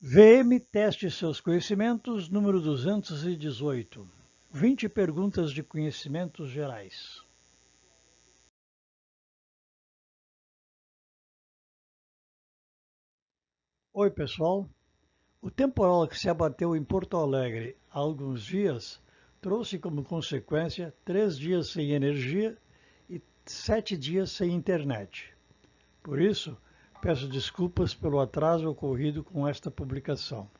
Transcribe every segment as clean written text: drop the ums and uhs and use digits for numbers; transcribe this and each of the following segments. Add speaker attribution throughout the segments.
Speaker 1: VM Teste Seus Conhecimentos, número 218. 20 perguntas de conhecimentos gerais. Oi, pessoal. O temporal que se abateu em Porto Alegre há alguns dias trouxe como consequência 3 dias sem energia e 7 dias sem internet. Por isso, peço desculpas pelo atraso ocorrido com esta publicação.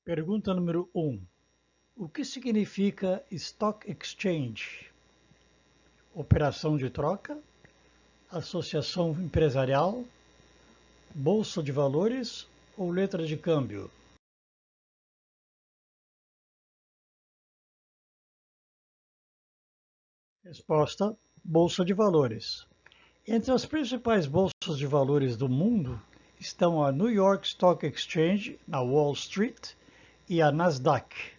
Speaker 1: Pergunta número 1. O que significa Stock Exchange? Operação de troca, associação empresarial, bolsa de valores ou letra de câmbio? Resposta: bolsa de valores. Entre as principais bolsas de valores do mundo estão a New York Stock Exchange, na Wall Street, e a Nasdaq.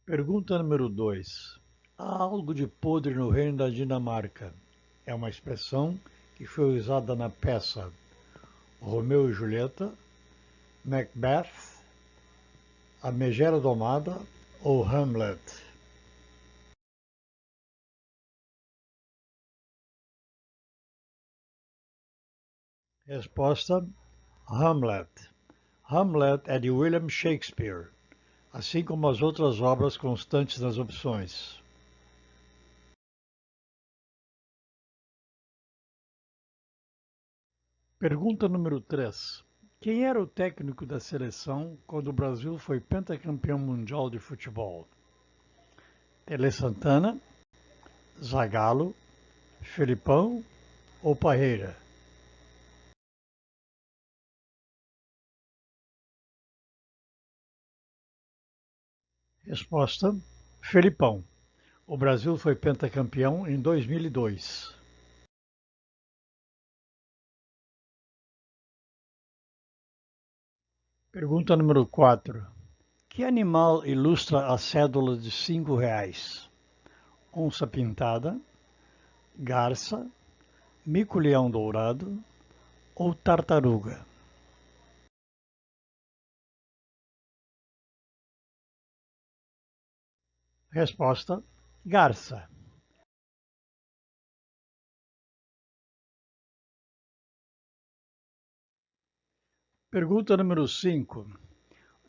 Speaker 1: Pergunta número 2. Há algo de podre no reino da Dinamarca. É uma expressão que foi usada na peça Romeu e Julieta, Macbeth, A Megera Domada ou Hamlet? Resposta: Hamlet. Hamlet é de William Shakespeare, assim como as outras obras constantes nas opções. Pergunta número 3. Quem era o técnico da seleção quando o Brasil foi pentacampeão mundial de futebol? Tele Santana, Zagallo, Felipão ou Parreira? Resposta: Felipão. O Brasil foi pentacampeão em 2002. Pergunta número 4. Que animal ilustra a cédula de R$ 5? Onça pintada, garça, mico-leão dourado ou tartaruga? Resposta: garça. Pergunta número 5.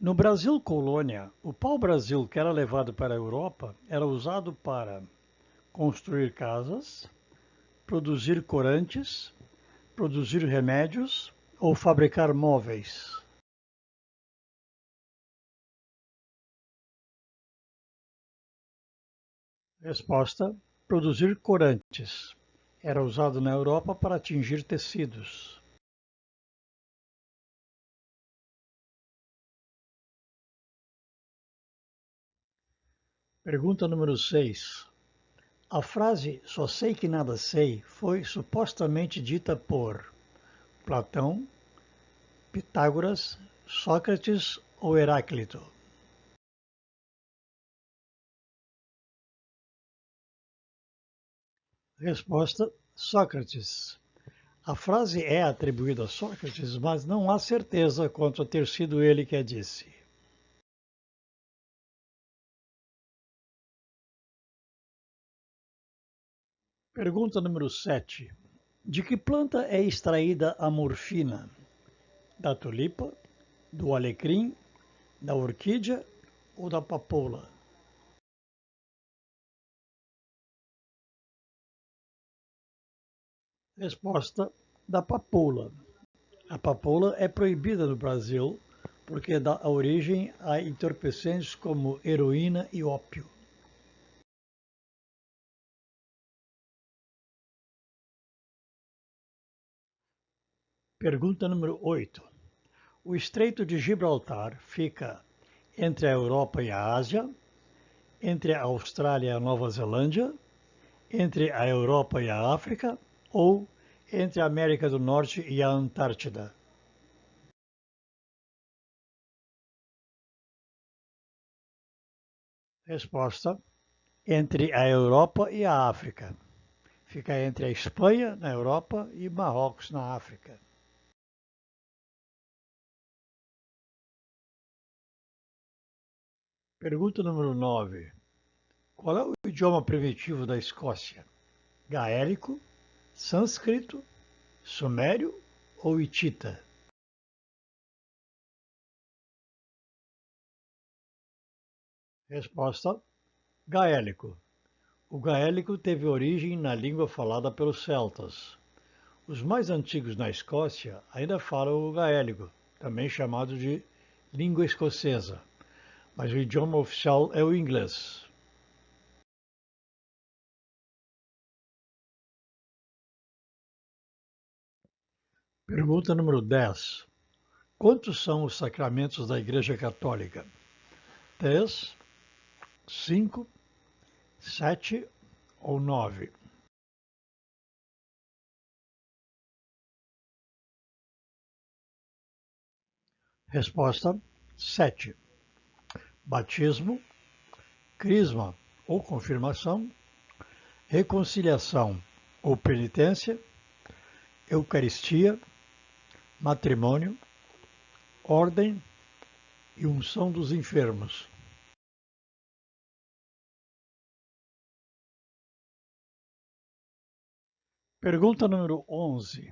Speaker 1: No Brasil colônia, o pau-brasil que era levado para a Europa era usado para construir casas, produzir corantes, produzir remédios ou fabricar móveis? Resposta: produzir corantes. Era usado na Europa para tingir tecidos. Pergunta número 6. A frase "só sei que nada sei" foi supostamente dita por Platão, Pitágoras, Sócrates ou Heráclito? Resposta: Sócrates. A frase é atribuída a Sócrates, mas não há certeza quanto a ter sido ele que a disse. Pergunta número 7. De que planta é extraída a morfina? Da tulipa, do alecrim, da orquídea ou da papoula? Resposta: da papoula. A papoula é proibida no Brasil porque dá origem a entorpecentes como heroína e ópio. Pergunta número 8. O Estreito de Gibraltar fica entre a Europa e a Ásia, entre a Austrália e a Nova Zelândia, entre a Europa e a África ou entre a América do Norte e a Antártida? Resposta: entre a Europa e a África. Fica entre a Espanha, na Europa, e Marrocos, na África. Pergunta número 9. Qual é o idioma primitivo da Escócia? Gaélico, sânscrito, sumério ou hitita? Resposta: gaélico. O gaélico teve origem na língua falada pelos celtas. Os mais antigos na Escócia ainda falam o gaélico, também chamado de língua escocesa, mas o idioma oficial é o inglês. Pergunta número 10. Quantos são os sacramentos da Igreja Católica? 3, 5, 7 ou 9? Resposta: 7. Batismo, crisma ou confirmação, reconciliação ou penitência, eucaristia, matrimônio, ordem e unção dos enfermos. Pergunta número 11.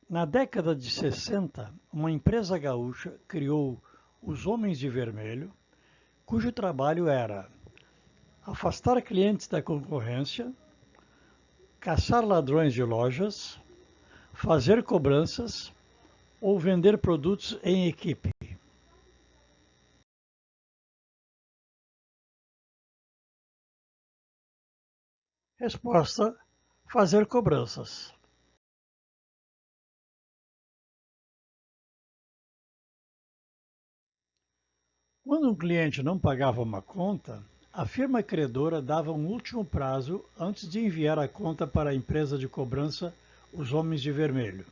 Speaker 1: Na década de 60, uma empresa gaúcha criou os Homens de Vermelho, cujo trabalho era afastar clientes da concorrência, caçar ladrões de lojas, fazer cobranças ou vender produtos em equipe. Resposta: fazer cobranças. Quando um cliente não pagava uma conta, a firma credora dava um último prazo antes de enviar a conta para a empresa de cobrança, os Homens de Vermelho.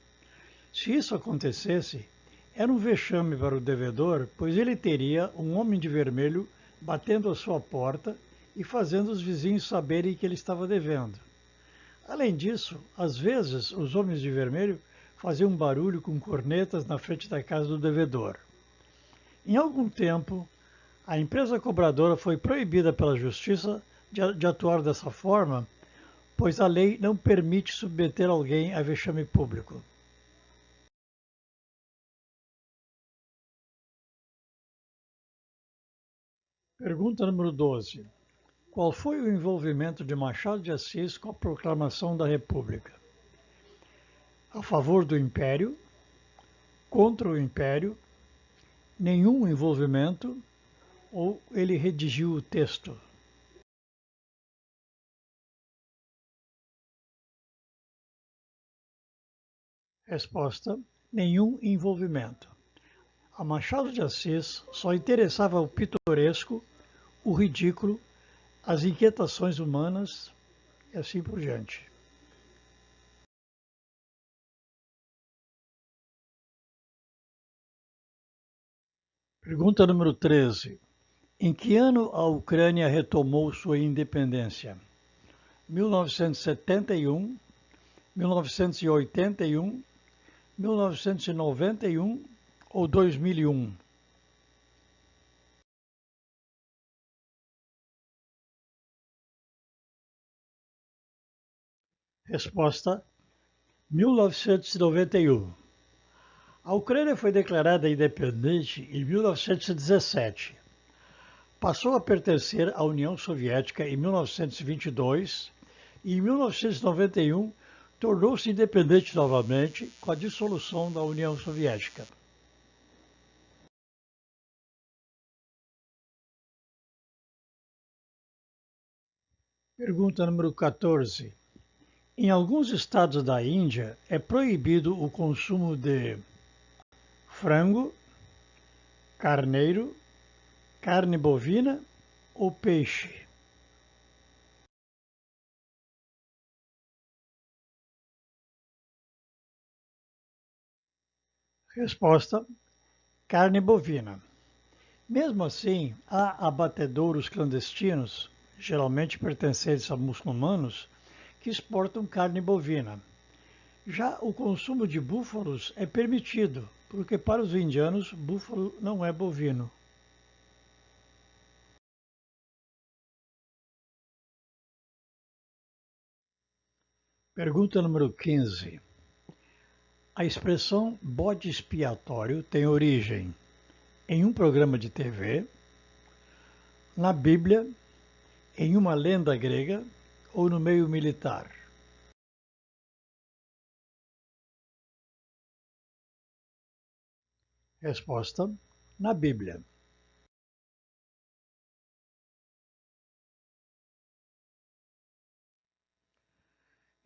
Speaker 1: Se isso acontecesse, era um vexame para o devedor, pois ele teria um homem de vermelho batendo à sua porta e fazendo os vizinhos saberem que ele estava devendo. Além disso, às vezes, os homens de vermelho faziam barulho com cornetas na frente da casa do devedor. Em algum tempo, a empresa cobradora foi proibida pela justiça de atuar dessa forma, pois a lei não permite submeter alguém a vexame público. Pergunta número 12. Qual foi o envolvimento de Machado de Assis com a proclamação da República? A favor do Império, contra o Império, nenhum envolvimento ou ele redigiu o texto? Resposta: nenhum envolvimento. A Machado de Assis só interessava o pitoresco, o ridículo, as inquietações humanas e assim por diante. Pergunta número 13. Em que ano a Ucrânia retomou sua independência? 1971, 1981, 1991 ou 2001? Resposta: 1991. A Ucrânia foi declarada independente em 1917. Passou a pertencer à União Soviética em 1922 e em 1991 tornou-se independente novamente com a dissolução da União Soviética. Pergunta número 14. Em alguns estados da Índia é proibido o consumo de frango, carneiro, carne bovina ou peixe? Resposta: carne bovina. Mesmo assim, há abatedouros clandestinos, geralmente pertencentes a muçulmanos, que exportam carne bovina. Já o consumo de búfalos é permitido, porque para os indianos, búfalo não é bovino. Pergunta número 15. A expressão bode expiatório tem origem em um programa de TV, na Bíblia, em uma lenda grega ou no meio militar? Resposta: na Bíblia.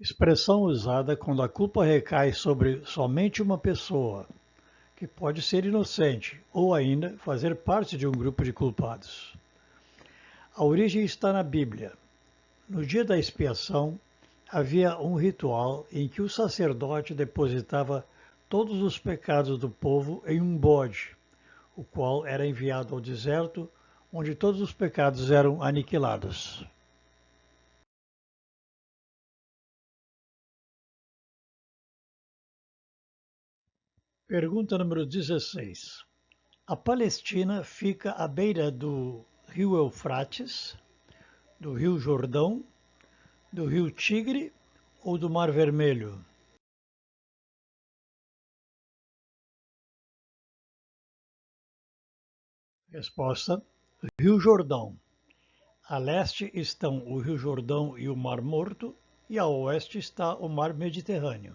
Speaker 1: Expressão usada quando a culpa recai sobre somente uma pessoa, que pode ser inocente ou ainda fazer parte de um grupo de culpados. A origem está na Bíblia. No dia da expiação, havia um ritual em que o sacerdote depositava todos os pecados do povo em um bode, o qual era enviado ao deserto, onde todos os pecados eram aniquilados. Pergunta número 16. A Palestina fica à beira do rio Eufrates, do rio Jordão, do rio Tigre ou do Mar Vermelho? Resposta: Rio Jordão. A leste estão o Rio Jordão e o Mar Morto, e a oeste está o Mar Mediterrâneo.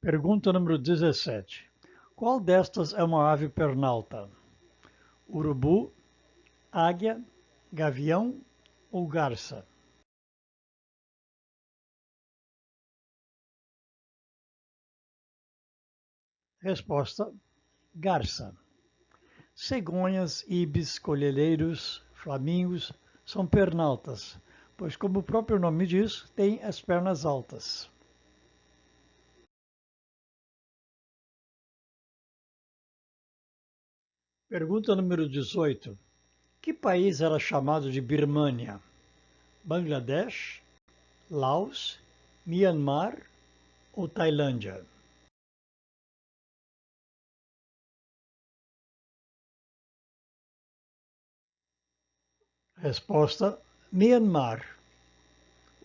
Speaker 1: Pergunta número 17. Qual destas é uma ave pernalta? Urubu, águia, gavião ou garça? Resposta: garça. Cegonhas, ibis, colhereiros, flamingos são pernaltas, pois, como o próprio nome diz, têm as pernas altas. Pergunta número 18. Que país era chamado de Birmânia? Bangladesh, Laos, Myanmar ou Tailândia? Resposta: Myanmar.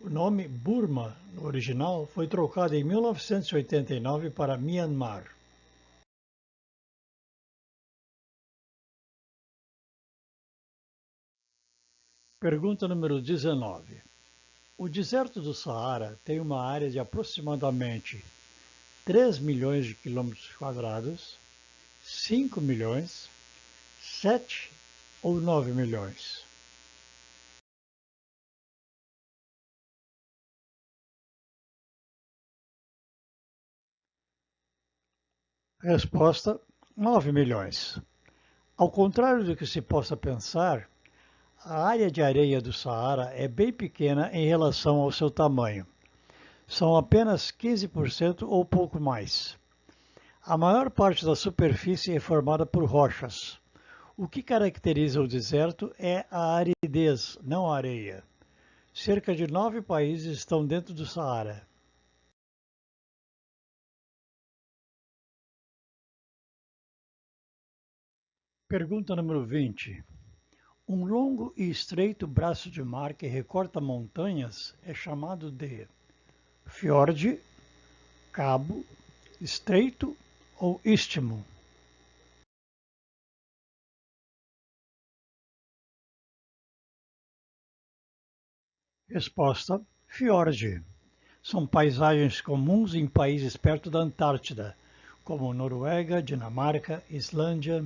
Speaker 1: O nome Burma, no original, foi trocado em 1989 para Myanmar. Pergunta número 19. O deserto do Saara tem uma área de aproximadamente 3 milhões de quilômetros quadrados, 5 milhões, 7 ou 9 milhões? Resposta: 9 milhões. Ao contrário do que se possa pensar, a área de areia do Saara é bem pequena em relação ao seu tamanho. São apenas 15% ou pouco mais. A maior parte da superfície é formada por rochas. O que caracteriza o deserto é a aridez, não a areia. Cerca de 9 países estão dentro do Saara. Pergunta número 20. Um longo e estreito braço de mar que recorta montanhas é chamado de fiord, cabo, estreito ou istmo? Resposta: fiord. São paisagens comuns em países perto da Antártida, como Noruega, Dinamarca, Islândia.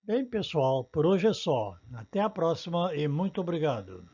Speaker 1: Bem, pessoal, por hoje é só. Até a próxima e muito obrigado.